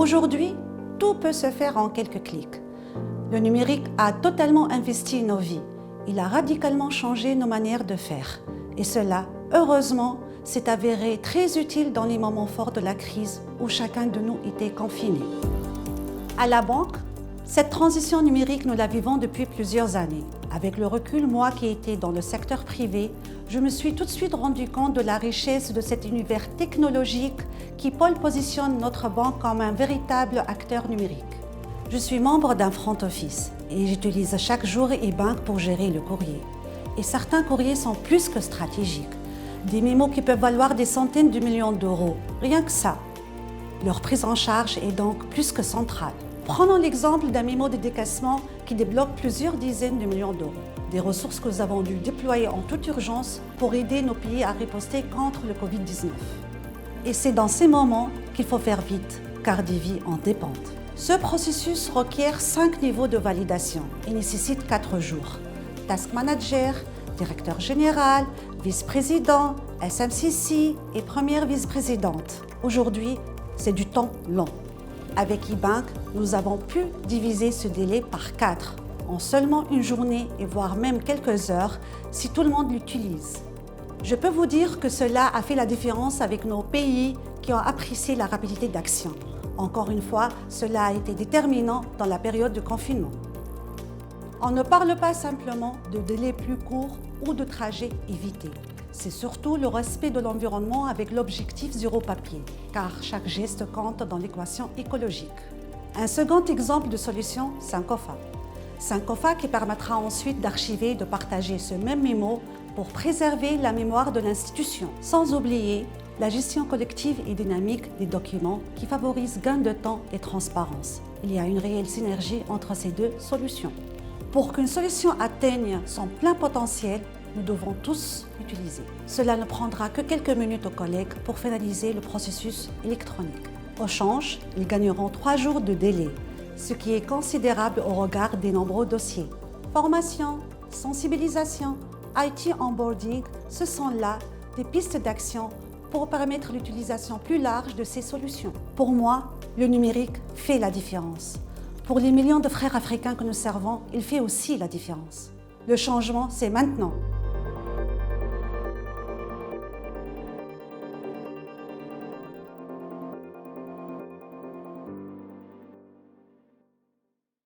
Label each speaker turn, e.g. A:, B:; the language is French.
A: Aujourd'hui, tout peut se faire en quelques clics. Le numérique a totalement investi nos vies. Il a radicalement changé nos manières de faire. Et cela, heureusement, s'est avéré très utile dans les moments forts de la crise où chacun de nous était confiné. À la banque, cette transition numérique, nous la vivons depuis plusieurs années. Avec le recul, moi qui étais dans le secteur privé, je me suis tout de suite rendu compte de la richesse de cet univers technologique qui positionne notre banque comme un véritable acteur numérique. Je suis membre d'un front office et j'utilise chaque jour e-bank pour gérer le courrier. Et certains courriers sont plus que stratégiques. Des mémos qui peuvent valoir des centaines de millions d'euros. Rien que ça. Leur prise en charge est donc plus que centrale. Prenons l'exemple d'un mémo de décaissement qui débloque plusieurs dizaines de millions d'euros. Des ressources que nous avons dû déployer en toute urgence pour aider nos pays à riposter contre le Covid-19. Et c'est dans ces moments qu'il faut faire vite, car des vies en dépendent. Ce processus requiert 5 niveaux de validation et nécessite 4 jours. Task Manager, Directeur Général, Vice-président, SMCC et Première Vice-présidente. Aujourd'hui, c'est du temps long. Avec e-bank, nous avons pu diviser ce délai par 4, en seulement une journée et voire même quelques heures si tout le monde l'utilise. Je peux vous dire que cela a fait la différence avec nos pays qui ont apprécié la rapidité d'action. Encore une fois, cela a été déterminant dans la période de confinement. On ne parle pas simplement de délais plus courts ou de trajets évités. C'est surtout le respect de l'environnement avec l'objectif zéro papier, car chaque geste compte dans l'équation écologique. Un second exemple de solution, Syncofa. Syncofa qui permettra ensuite d'archiver et de partager ce même mémo pour préserver la mémoire de l'institution, sans oublier la gestion collective et dynamique des documents qui favorise gain de temps et transparence. Il y a une réelle synergie entre ces deux solutions. Pour qu'une solution atteigne son plein potentiel, nous devons tous l'utiliser. Cela ne prendra que quelques minutes aux collègues pour finaliser le processus électronique. Au change, ils gagneront 3 jours de délai, ce qui est considérable au regard des nombreux dossiers. Formation, sensibilisation, IT onboarding, ce sont là des pistes d'action pour permettre l'utilisation plus large de ces solutions. Pour moi, le numérique fait la différence. Pour les millions de frères africains que nous servons, il fait aussi la différence. Le changement, c'est maintenant.